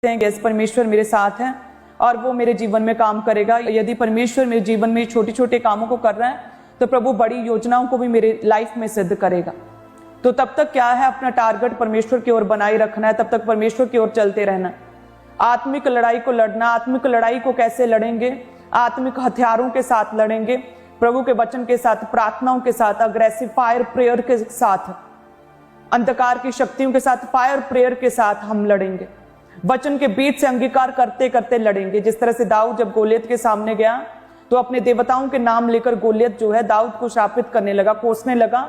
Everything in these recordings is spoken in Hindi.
हैं कि परमेश्वर मेरे साथ है और वो मेरे जीवन में काम करेगा। यदि परमेश्वर मेरे जीवन में छोटे छोटे कामों को कर रहा है तो प्रभु बड़ी योजनाओं को भी मेरे लाइफ में सिद्ध करेगा। तो तब तक क्या है, अपना टारगेट परमेश्वर की ओर बनाए रखना है, तब तक परमेश्वर की ओर चलते रहना। आत्मिक लड़ाई को लड़ना, आत्मिक लड़ाई को कैसे लड़ेंगे? आत्मिक हथियारों के साथ लड़ेंगे, प्रभु के वचन के साथ, प्रार्थनाओं के साथ, अग्रेसिव फायर प्रेयर के साथ, अंधकार की शक्तियों के साथ फायर प्रेयर के साथ हम लड़ेंगे। वचन के बीच से अंगीकार करते करते लड़ेंगे। जिस तरह से दाऊद जब गोलियत के सामने गया तो अपने देवताओं के नाम लेकर गोलियत जो है दाऊद को शापित करने लगा, कोसने लगा,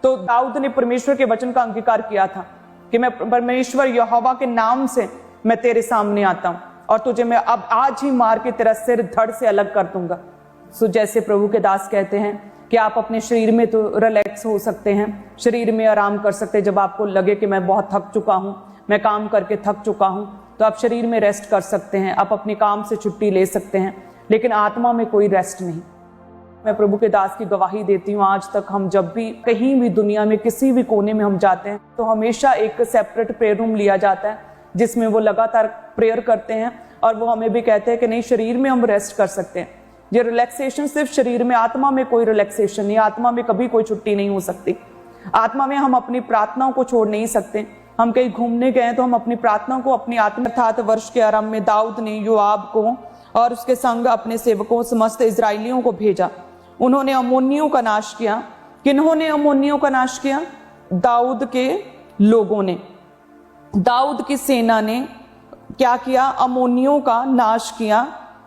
तो दाऊद ने परमेश्वर के वचन का अंगीकार किया था कि मैं परमेश्वर यहोवा के नाम से मैं तेरे सामने आता हूं और तुझे मैं अब आज ही मार के तेरा सिर धड़ से अलग कर दूंगा। सो जैसे प्रभु के दास कहते हैं कि आप अपने शरीर में तो रिलैक्स हो सकते हैं, शरीर में आराम कर सकते हैं। जब आपको लगे कि मैं बहुत थक चुका हूं, मैं काम करके थक चुका हूं, तो आप शरीर में रेस्ट कर सकते हैं, आप अपने काम से छुट्टी ले सकते हैं, लेकिन आत्मा में कोई रेस्ट नहीं। मैं प्रभु के दास की गवाही देती हूँ, आज तक हम जब भी कहीं भी दुनिया में किसी भी कोने में हम जाते हैं तो हमेशा एक सेपरेट प्रेयर रूम लिया जाता है जिसमें वो लगातार प्रेयर करते हैं और वो हमें भी कहते हैं कि नहीं, शरीर में हम रेस्ट कर सकते हैं। ये रिलैक्सेशन सिर्फ शरीर में, आत्मा में कोई रिलैक्सेशन नहीं, आत्मा में कभी कोई छुट्टी नहीं हो सकती। आत्मा में हम अपनी प्रार्थनाओं को छोड़ नहीं सकते। हम कहीं घूमने गए तो हम अपनी प्रार्थनाओं को, अपनी आत्मा, अर्थात वर्ष के आरंभ में दाऊद ने योआब को और उसके संग अपने सेवकों समस्त इजराइलियों को भेजा। उन्होंने अम्मोनियों का नाश किया। किन्होंने अम्मोनियों का नाश किया? दाऊद के लोगों ने, दाऊद की सेना ने क्या किया? अम्मोनियों का नाश किया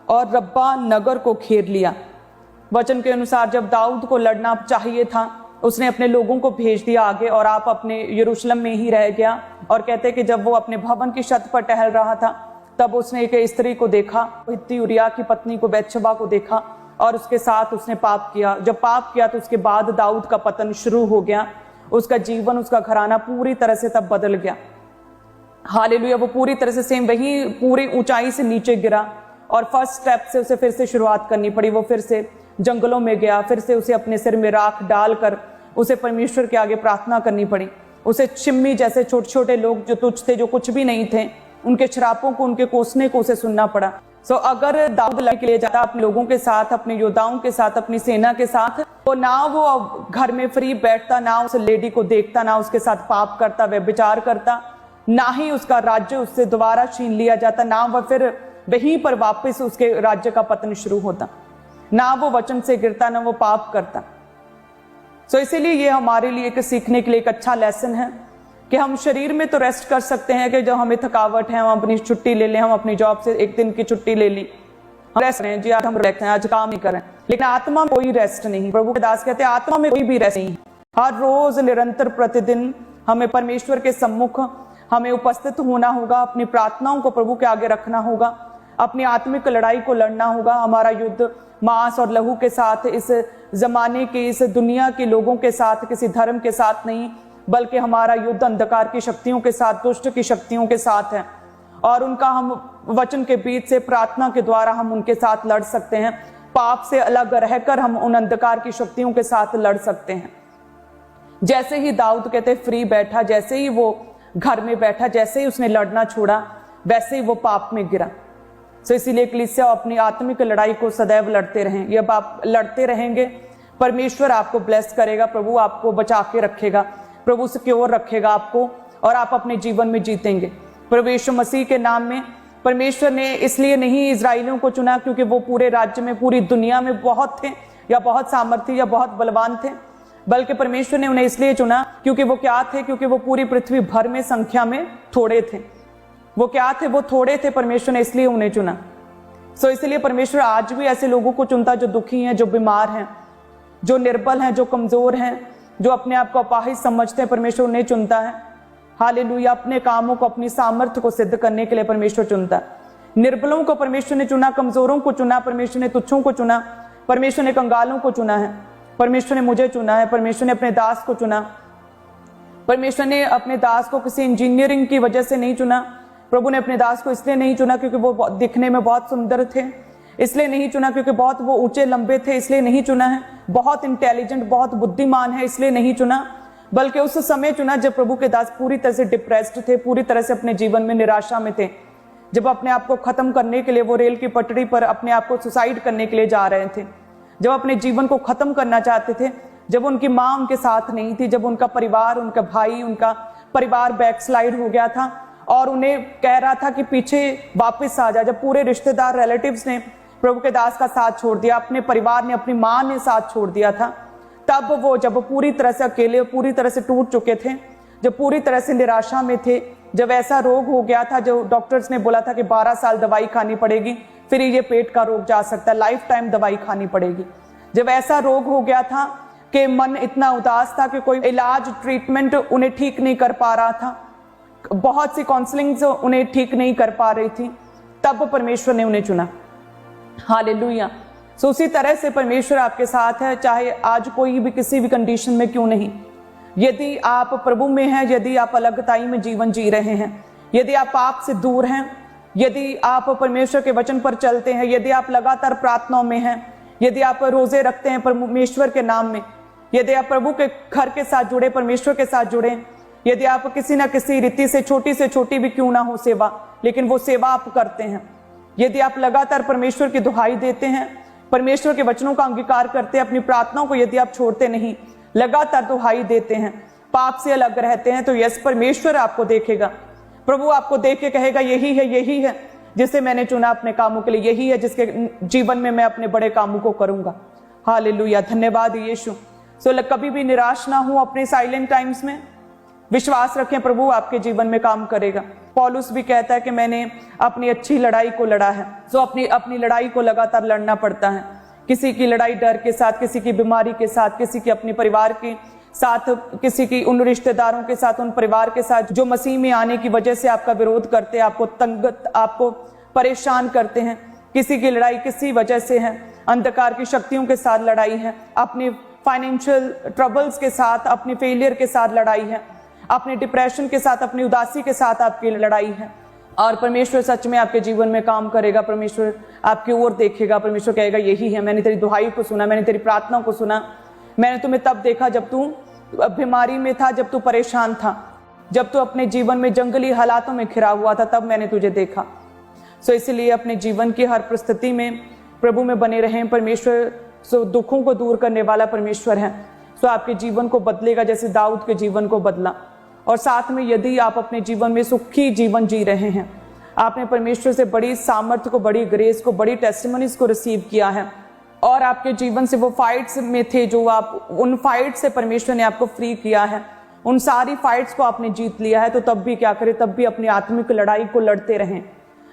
और रब्बा नगर को घेर लिया। वचन के अनुसार जब दाऊद को लड़ना चाहिए था, उसने अपने लोगों को भेज दिया आगे और आप अपने यरूशलेम में ही रह गया। और कहते कि जब वो अपने भवन की छत पर टहल रहा था तब उसने एक स्त्री को देखा, हित्ती उरिय्याह की पत्नी को, बैतशबा को देखा और उसके साथ उसने पाप किया। जब पाप किया तो उसके बाद दाऊद का पतन शुरू हो गया। उसका जीवन, उसका घराना पूरी तरह से तब बदल गया। हालेलुया। वो पूरी तरह से सेम वही पूरी ऊंचाई से नीचे गिरा और फर्स्ट स्टेप से उसे फिर से शुरुआत करनी पड़ी। वो फिर से जंगलों में गया, फिर से उसे अपने सिर में राख डालकर उसे परमेश्वर के आगे प्रार्थना करनी पड़ी। उसे चिम्मी जैसे छोटे छोटे लोग जो तुच्छ थे, जो कुछ भी नहीं थे, उनके श्रापों को, उनके कोसने को उसे सुनना पड़ा। सो अगर दाऊद लड़ाई के लिए जाता अपने लोगों के साथ, अपने योद्धाओं के साथ, अपनी सेना के साथ, तो ना वो घर में फ्री बैठता, ना उस लेडी को देखता, ना उसके साथ पाप करता, व्यभिचार करता, ना ही उसका राज्य उससे दोबारा छीन लिया जाता, ना वह फिर वहीं पर वापस उसके राज्य का पतन शुरू होता, ना वो वचन से गिरता, ना वो पाप करता। सो इसीलिए ये हमारे लिए एक सीखने के लिए एक अच्छा लेसन है कि हम शरीर में तो रेस्ट कर सकते हैं कि जब हमें थकावट है हम अपनी छुट्टी ले लें, हम अपनी जॉब से एक दिन की छुट्टी ले ली, हम रेस्ट करें जी, आज हम रिलैक्स हैं, आज काम नहीं करें, लेकिन आत्मा में कोई रेस्ट नहीं। प्रभु के दास कहते हैं आत्मा में कोई भी रेस्ट नहीं। हर रोज निरंतर प्रतिदिन हमें परमेश्वर के सम्मुख हमें उपस्थित होना होगा, अपनी प्रार्थनाओं को प्रभु के आगे रखना होगा, अपनी आत्मिक लड़ाई को लड़ना होगा। हमारा युद्ध मांस और लहू के साथ, इस जमाने के, इस दुनिया के लोगों के साथ, किसी धर्म के साथ नहीं, बल्कि हमारा युद्ध अंधकार की शक्तियों के साथ, दुष्ट की शक्तियों के साथ है। और उनका हम वचन के बीच से, प्रार्थना के द्वारा हम उनके साथ लड़ सकते हैं। पाप से अलग रहकर हम उन अंधकार की शक्तियों के साथ लड़ सकते हैं। जैसे ही दाऊद कहते फ्री बैठा, जैसे ही वो घर में बैठा, जैसे ही उसने लड़ना छोड़ा, वैसे ही वो पाप में गिरा। सो इसीलिए कलीसिया अपनी आत्मिक लड़ाई को सदैव लड़ते रहें। जब आप लड़ते रहेंगे, परमेश्वर आपको ब्लेस करेगा, प्रभु आपको बचा के रखेगा, प्रभु सिक्योर रखेगा आपको, और आप अपने जीवन में जीतेंगे। प्रभु यीशु मसीह के नाम में परमेश्वर ने इसलिए नहीं इजराइलियों को चुना क्योंकि वो पूरे राज्य में, पूरी दुनिया में बहुत थे या बहुत सामर्थी या बहुत बलवान थे, बल्कि परमेश्वर ने उन्हें इसलिए चुना क्योंकि वो क्या थे? क्योंकि वो पूरी पृथ्वी भर में संख्या में थोड़े थे। वो क्या थे? वो थोड़े थे, परमेश्वर ने इसलिए उन्हें चुना। सो इसलिए परमेश्वर आज भी ऐसे लोगों को चुनता जो दुखी हैं, जो बीमार हैं, जो निर्बल हैं, जो कमजोर हैं, जो अपने आप को अपाहिज समझते हैं, परमेश्वर उन्हें चुनता है। हालेलुया। अपने कामों को, अपनी सामर्थ्य को सिद्ध करने के लिए परमेश्वर चुनता है। निर्बलों को परमेश्वर ने चुना, कमजोरों को चुना, परमेश्वर ने तुच्छों को चुना, परमेश्वर ने कंगालों को चुना है, परमेश्वर ने मुझे चुना है, परमेश्वर ने अपने दास को चुना। परमेश्वर ने अपने दास को किसी इंजीनियरिंग की वजह से नहीं चुना। प्रभु ने अपने दास को इसलिए नहीं चुना क्योंकि वो दिखने में बहुत सुंदर थे, इसलिए नहीं चुना क्योंकि बहुत वो ऊंचे लंबे थे, इसलिए नहीं चुना है। बहुत इंटेलिजेंट, बहुत बुद्धिमान है, इसलिए नहीं चुना, बल्कि उस समय चुना जब प्रभु के दास पूरी तरह से डिप्रेस्ड थे, पूरी तरह से अपने जीवन में निराशा में थे, जब अपने आप को खत्म करने के लिए वो रेल की पटरी पर अपने आप को सुसाइड करने के लिए जा रहे थे, जब अपने जीवन को खत्म करना चाहते थे, जब उनकी माँ उनके साथ नहीं थी, जब उनका परिवार, उनका भाई, उनका परिवार बैकस्लाइड हो गया था और उन्हें कह रहा था कि पीछे वापस आ जा, जब पूरे रिश्तेदार, रिलेटिव्स ने प्रभु के दास का साथ छोड़ दिया, अपने परिवार ने, अपनी माँ ने साथ छोड़ दिया था, तब वो जब पूरी तरह से अकेले, पूरी तरह से टूट चुके थे, जब पूरी तरह से निराशा में थे, जब ऐसा रोग हो गया था जो डॉक्टर्स ने बोला था कि 12 साल दवाई खानी पड़ेगी, फिर ये पेट का रोग जा सकता है, लाइफ टाइम दवाई खानी पड़ेगी, जब ऐसा रोग हो गया था कि मन इतना उदास था कि कोई इलाज, ट्रीटमेंट उन्हें ठीक नहीं कर पा रहा था, बहुत सी काउंसलिंग उन्हें ठीक नहीं कर पा रही थी, तब परमेश्वर ने उन्हें चुना। हालेलुया। सो उसी तरह से परमेश्वर आपके साथ है, चाहे आज कोई भी किसी भी कंडीशन में क्यों नहीं। यदि आप प्रभु में हैं, यदि आप अलगताई में जीवन जी रहे हैं, यदि आप पाप से दूर हैं, यदि आप परमेश्वर के वचन पर चलते हैं, यदि आप लगातार प्रार्थनाओं में हैं, यदि आप रोजे रखते हैं परमेश्वर के नाम में, यदि आप प्रभु के घर के साथ जुड़े, परमेश्वर के साथ जुड़े, यदि आप किसी ना किसी रीति से छोटी भी क्यों ना हो सेवा, लेकिन वो सेवा आप करते हैं, यदि आप लगातार परमेश्वर की दुहाई देते हैं, परमेश्वर के वचनों का अंगीकार करते हैं, अपनी प्रार्थनाओं को यदि आप छोड़ते नहीं, लगातार दुहाई देते हैं, पाप से अलग रहते हैं, तो यस, परमेश्वर आपको देखेगा। प्रभु आपको देख के कहेगा यही है जिसे मैंने चुना अपने कामों के लिए, यही है जिसके जीवन में मैं अपने बड़े कामों को करूंगा। हालेलुया, धन्यवाद यीशु। सो कभी भी निराश ना हो अपने साइलेंट टाइम्स में, विश्वास रखें प्रभु आपके जीवन में काम करेगा। पौलुस भी कहता है कि मैंने अपनी अच्छी लड़ाई को लड़ा है। सो अपनी लड़ाई को लगातार लड़ना पड़ता है, किसी की लड़ाई डर के साथ, किसी की बीमारी के साथ, किसी की अपने परिवार के साथ, किसी की उन रिश्तेदारों के साथ, उन परिवार के साथ जो मसीह में आने की वजह से आपका विरोध करते हैं, आपको परेशान करते हैं। किसी की लड़ाई किसी वजह से है, अंधकार की शक्तियों के साथ लड़ाई है, अपने फाइनेंशियल ट्रबल्स के साथ, अपने फेलियर के साथ लड़ाई है, अपने डिप्रेशन के साथ, अपनी उदासी के साथ आपकी लड़ाई है। और परमेश्वर सच में आपके जीवन में काम करेगा, परमेश्वर आपकी ओर देखेगा, परमेश्वर कहेगा यही है, मैंने तेरी दुहाई को सुना, मैंने तेरी प्रार्थना को सुना, मैंने तुम्हें तब देखा जब तू बीमारी में था, जब तू परेशान था, जब तू अपने जीवन में जंगली हालातों में घिरा हुआ था, तब मैंने तुझे देखा। सो इसलिए अपने जीवन की हर परिस्थिति में प्रभु में बने रहें। परमेश्वर दुखों को दूर करने वाला परमेश्वर है। सो आपके जीवन को बदलेगा जैसे दाऊद के जीवन को बदला। और साथ में यदि आप अपने जीवन में सुखी जीवन जी रहे हैं, आपने परमेश्वर से बड़ी सामर्थ्य को, बड़ी ग्रेस को, बड़ी टेस्टिमनीज को रिसीव किया है, और आपके जीवन से वो फाइट्स में थे जो आप, उन फाइट से परमेश्वर ने आपको फ्री किया है, उन सारी फाइट्स को आपने जीत लिया है, तो तब भी क्या करें, तब भी अपनी आत्मिक लड़ाई को लड़ते रहें।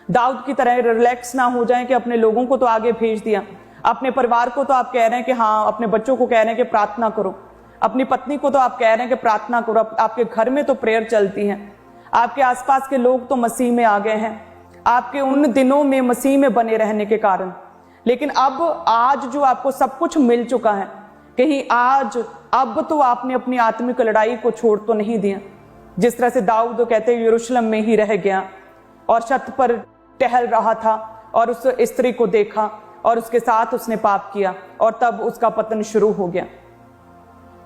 दाऊद की तरह रिलैक्स ना हो जाएं कि अपने लोगों को तो आगे भेज दिया, अपने परिवार को तो आप कह रहे हैं कि हाँ, अपने बच्चों को कह रहे हैं कि प्रार्थना करो, अपनी पत्नी को तो आप कह रहे हैं कि प्रार्थना करो, आपके घर में तो प्रेयर चलती है, आपके आसपास के लोग तो मसीह में आ गए हैं, आपके उन दिनों में मसीह में बने रहने के कारण। लेकिन अब आज जो आपको सब कुछ मिल चुका है, कहीं आज अब तो आपने अपनी आत्मिक लड़ाई को छोड़ तो नहीं दिया। जिस तरह से दाऊद कहते हैं यरूशलेम में ही रह गया और छत पर टहल रहा था और उस स्त्री को देखा और उसके साथ उसने पाप किया और तब उसका पतन शुरू हो गया।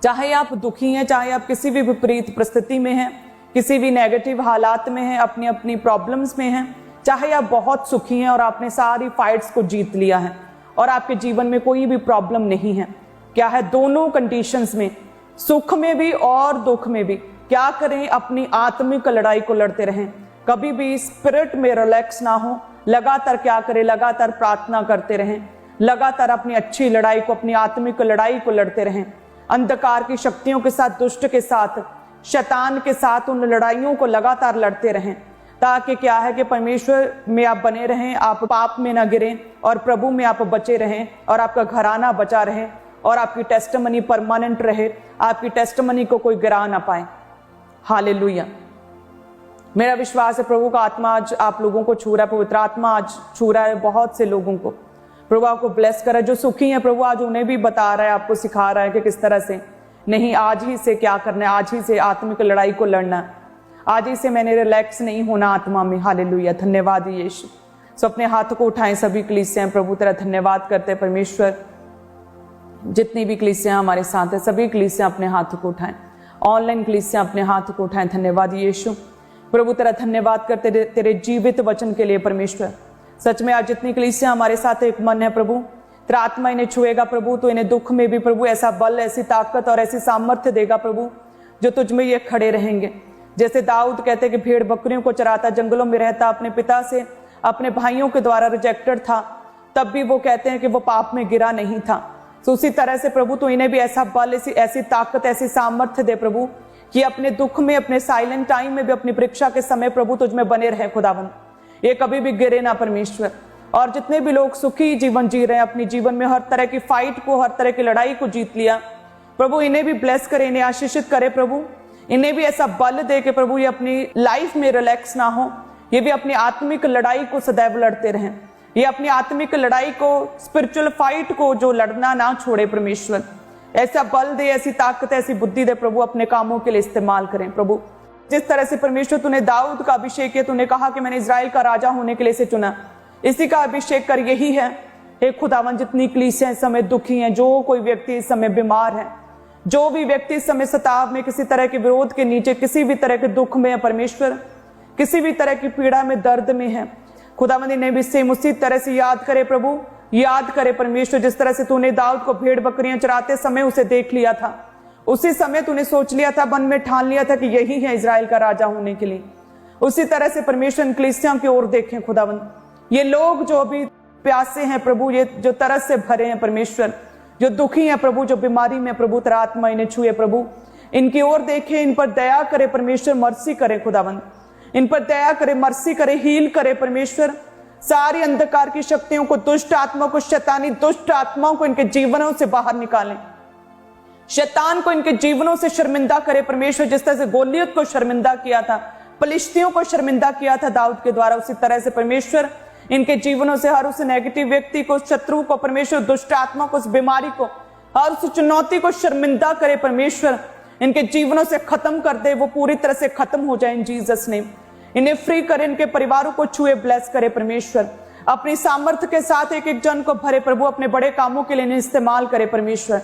चाहे आप दुखी हैं, चाहे आप किसी भी विपरीत परिस्थिति में हैं, किसी भी नेगेटिव हालात में हैं, अपनी अपनी प्रॉब्लम्स में हैं, चाहे आप बहुत सुखी हैं और आपने सारी फाइट्स को जीत लिया है और आपके जीवन में कोई भी प्रॉब्लम नहीं है, क्या है, दोनों कंडीशंस में, सुख में भी और दुख में भी क्या करें, अपनी आत्मिक लड़ाई को लड़ते रहें। कभी भी स्पिरिट में रिलैक्स ना हो, लगातार क्या करें, लगातार प्रार्थना करते रहें, लगातार अपनी अच्छी लड़ाई को, अपनी आत्मिक लड़ाई को लड़ते रहें। अंधकार की शक्तियों के साथ, दुष्ट के साथ, शैतान के साथ उन लड़ाइयों को लगातार लड़ते रहें, ताकि क्या है कि परमेश्वर में आप बने रहें, आप पाप में ना गिरें और प्रभु में आप बचे रहें और आपका घराना बचा रहे और आपकी टेस्टिमनी परमानेंट रहे, आपकी टेस्टिमनी को कोई गिरा ना पाए। हालेलुया। मेरा विश्वास है प्रभु का आत्मा आज आप लोगों को छू रहा है, पवित्र आत्मा आज छू रहा है बहुत से लोगों को। प्रभु आपको ब्लेस करा। जो सुखी हैं प्रभु आज उन्हें भी बता रहा है, आपको सिखा रहा है कि किस तरह से नहीं, आज ही से क्या करना है, आज ही से आत्मिक लड़ाई को लड़ना है, आज ही से मैंने रिलैक्स नहीं होना आत्मा में। हालेलुया, धन्यवाद यीशु। सो अपने हाथ को उठाएं सभी कलीसियां, प्रभु तेरा धन्यवाद करते हैं परमेश्वर। जितनी भी कलीसियां हमारे साथ है, सभी कलीसियां अपने हाथ को उठाएं, ऑनलाइन कलीसियां अपने हाथ को उठाएं। धन्यवाद यीशु प्रभु तेरा धन्यवाद करते तेरे जीवित वचन के लिए परमेश्वर। सच में आज जितनी कलीसियां हमारे साथ एक मन है प्रभु, तेरा आत्मा इन्हें छुएगा प्रभु, तो इन्हें दुख में भी प्रभु ऐसा बल, ऐसी ताकत और ऐसी सामर्थ्य देगा प्रभु, जो तुझ में ये खड़े रहेंगे। जैसे दाऊद कहते कि भेड़ बकरियों को चराता, जंगलों में रहता, अपने पिता से अपने भाइयों के द्वारा रिजेक्टेड था, तब भी वो कहते हैं कि वो पाप में गिरा नहीं था। तो उसी तरह से प्रभु तो इन्हें भी ऐसा बल, ऐसी ताकत, ऐसी सामर्थ्य दे प्रभु, कि अपने दुख में, अपने साइलेंट टाइम में भी, अपनी परीक्षा के समय प्रभु तुझ में बने रहे खुदावन, ये कभी भी गिरे ना परमेश्वर। और जितने भी लोग सुखी जीवन जी रहे हैं, अपने जीवन में हर तरह की फाइट को, हर तरह की लड़ाई को जीत लिया प्रभु, इन्हें भी ब्लेस करे, इन्हें आशीषित करे प्रभु, इन्हें भी ऐसा बल दे के प्रभु ये अपनी लाइफ में रिलैक्स ना हो, ये भी अपनी आत्मिक लड़ाई को सदैव लड़ते रहें, ये अपनी आत्मिक लड़ाई को, स्पिरिचुअल फाइट को जो लड़ना ना छोड़े परमेश्वर। ऐसा बल दे, ऐसी ताकत, ऐसी बुद्धि दे प्रभु, अपने कामों के लिए इस्तेमाल करें प्रभु। जिस तरह से परमेश्वर तूने दाऊद का अभिषेक किया, तूने कहा कि मैंने इजराइल का राजा होने के लिए इसे चुना, इसी का अभिषेक कर यही है। हे खुदावन, जितनी कलीसियां इस समय दुखी हैं, जो कोई व्यक्ति इस समय बीमार है, जो भी व्यक्ति इस समय सताव में, किसी तरह के विरोध के नीचे, किसी भी तरह के दुख में है परमेश्वर, किसी भी तरह की पीड़ा में, दर्द में है, खुदावंद इन्हें भी सेम उसी तरह से याद करे प्रभु, याद करे परमेश्वर। जिस तरह से तूने दाऊद को भेड़ बकरियां चराते समय उसे देख लिया था, उसी समय तूने सोच लिया था, मन में ठान लिया था कि यही है इजराइल का राजा होने के लिए। उसी तरह से परमेश्वर कलीसियां की ओर देखें खुदावंद, ये लोग जो अभी प्यासे हैं प्रभु, ये जो तरस से भरे हैं परमेश्वर, जो दुखी हैं प्रभु, जो बीमारी में प्रभु, तेरा आत्मा इन्हें छुए प्रभु, इनकी ओर देखे, इन पर दया करे परमेश्वर, मर्सी करे खुदावंद, इन पर दया करे, मर्सी करे, हील करे परमेश्वर। सारी अंधकार की शक्तियों को, दुष्ट आत्मा को, शैतानी दुष्ट आत्माओं को इनके जीवनों से बाहर निकालें, शैतान को इनके जीवनों से शर्मिंदा करे परमेश्वर। जिस तरह से गोलियत को शर्मिंदा किया था, फलिश्तियों को शर्मिंदा किया था दाऊद के द्वारा, उसी तरह से परमेश्वर इनके जीवनों से हर उस नेगेटिव व्यक्ति को, शत्रु को परमेश्वर, दुष्ट आत्मा को, उस बीमारी को, हर उस चुनौती को शर्मिंदा करे परमेश्वर, इनके जीवनों से खत्म कर दे, वो पूरी तरह से खत्म हो जाए इन जीसस नेम। इन्हें फ्री करे, इनके परिवारों को छुए, ब्लेस करे परमेश्वर, अपनी सामर्थ्य के साथ एक एक जन को भरे प्रभु, अपने बड़े कामों के लिए इन्हें इस्तेमाल करे परमेश्वर।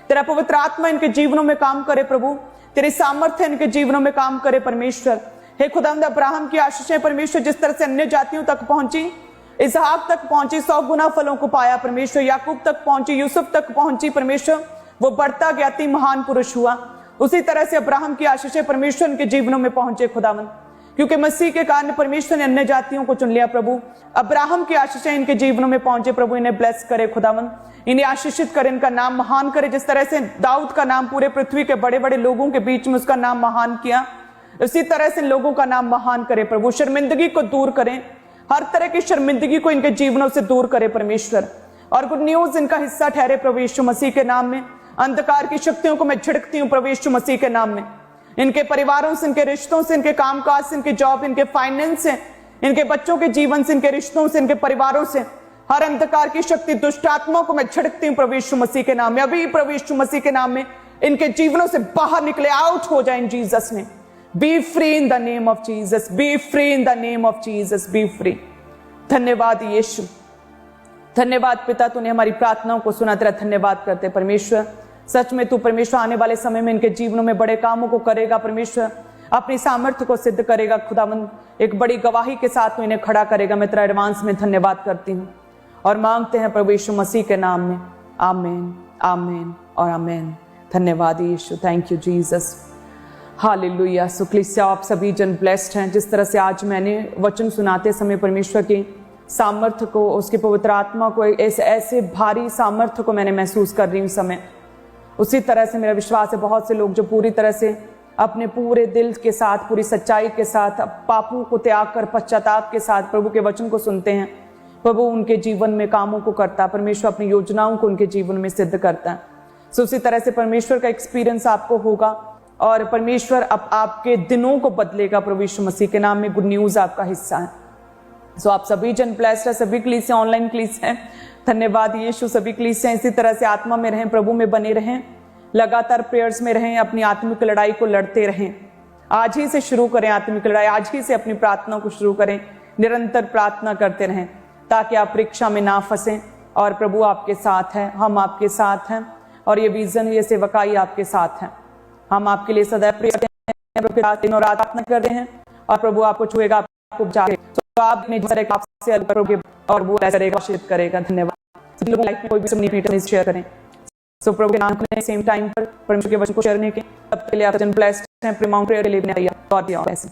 तेरा पवित्र आत्मा इनके जीवनों में काम करे प्रभु, तेरी सामर्थ्य इनके जीवनों में काम करे परमेश्वर। हे खुदावंद, अब्राहम की आशीषें परमेश्वर जिस तरह से अन्य जातियों तक पहुंची, इसहाक तक पहुंची, 100 गुना फलों को पाया परमेश्वर, याकूब तक पहुंची, यूसुफ तक पहुंची परमेश्वर, वो बढ़ता गया, अति महान पुरुष हुआ। उसी तरह से अब्राहम की आशीषें परमेश्वर इनके जीवनों में पहुंचे खुदावंद, क्योंकि मसीह के कारण परमेश्वर ने अन्य जातियों को चुन लिया प्रभु। अब्राहम की आशीषें इनके जीवनों में पहुंचे प्रभु, इन्हें ब्लेस करे खुदावंद, इन्हें आशीषित करे, इनका नाम महान करे। जिस तरह से दाऊद का नाम पूरे पृथ्वी के बड़े बड़े लोगों के बीच में उसका नाम महान किया, उसी तरह से लोगों का नाम महान करे प्रभु। शर्मिंदगी को दूर करें, हर तरह की शर्मिंदगी को इनके जीवनों से दूर करे परमेश्वर, और गुड न्यूज इनका हिस्सा ठहरे प्रभु यीशु मसीह के नाम में। अंधकार की शक्तियों को मैं झिड़कती हूँ प्रभु यीशु मसीह के नाम में, इनके परिवारों से, इनके रिश्तों से, इनके कामकाज से, इनके जॉब, इनके फाइनेंस से, इनके बच्चों के जीवन से, इनके रिश्तों से, इनके परिवारों से, हर अंधकार की शक्ति, दुष्ट आत्माओं को मैं झिड़कती हूँ प्रभु यीशु मसीह के नाम में। अभी प्रभु यीशु मसीह के नाम में इनके जीवनों से बाहर निकले, आउट हो जाए इन जीसस ने। B free in the name of Jesus, B free in the name of Jesus, B free. धन्यवाद यीशु, धन्यवाद पिता, तूने हमारी प्रार्थनाओं को सुना, तेरा धन्यवाद करते परमेश्वर। सच में तू परमेश्वर आने वाले समय में इनके जीवनों में बड़े कामों को करेगा परमेश्वर, अपनी सामर्थ्य को सिद्ध करेगा खुदावंद, एक बड़ी गवाही के साथ तू इन्हें खड़ा करेगा। मैं तेरा एडवांस में धन्यवाद करती हूँ और मांगते हैं प्रभु यीशु मसीह के नाम में, आमीन, आमीन और आमीन। धन्यवाद यीशु, थैंक यू जीसस, हालेलुया। सो कलीसिया, आप सभी जन ब्लेस्ड हैं। जिस तरह से आज मैंने वचन सुनाते समय परमेश्वर की सामर्थ्य को, उसकी पवित्र आत्मा को, ऐसे भारी सामर्थ्य को मैंने महसूस कर रही हूँ समय, उसी तरह से मेरा विश्वास है बहुत से लोग जो पूरी तरह से अपने पूरे दिल के साथ, पूरी सच्चाई के साथ, पापों को त्याग कर पश्चाताप के साथ प्रभु के वचन को सुनते हैं, प्रभु उनके जीवन में कामों को करता है, परमेश्वर अपनी योजनाओं को उनके जीवन में सिद्ध करता है। सो उसी तरह से परमेश्वर का एक्सपीरियंस आपको होगा और परमेश्वर अब आपके दिनों को बदलेगा प्रभु यीशु मसीह के नाम में। गुड न्यूज आपका हिस्सा है। सो आप सभी जन ब्लेस्ड है, सभी कलीसियां ऑनलाइन कलीसियां हैं, धन्यवाद यीशु। सभी कलीसियां इसी तरह से आत्मा में रहें, प्रभु में बने रहें, लगातार प्रेयर्स में रहें, अपनी आत्मिक लड़ाई को लड़ते रहें। आज ही से शुरू करें आत्मिक लड़ाई, आज ही से अपनी प्रार्थना को शुरू करें, निरंतर प्रार्थना करते रहें ताकि आप परीक्षा में ना फंसें। और प्रभु आपके साथ है, हम आपके साथ हैं, और ये विजन, ये सेवकाई आपके साथ है। हम आपके लिए सदैव प्रार्थना कर रहे हैं और प्रभु आपको छुएगा, आपको बचाएगा। तो आप अपने जीवन आपसे अलग करोगे और वो ऐसा करेगा, आशीर्वाद करेगा। धन्यवाद। सभी लोगों लाइफ में कोई भी सुननी मीटर शेयर करें। सो प्रभु के नाम में सेम टाइम पर परमेश्वर के वचन को शेयर करने के तब के लिए आप ब्लेस्ड हैं। प्रेमाउंट प्रेयर के लिए भी नहीं, गॉड ब्लेस।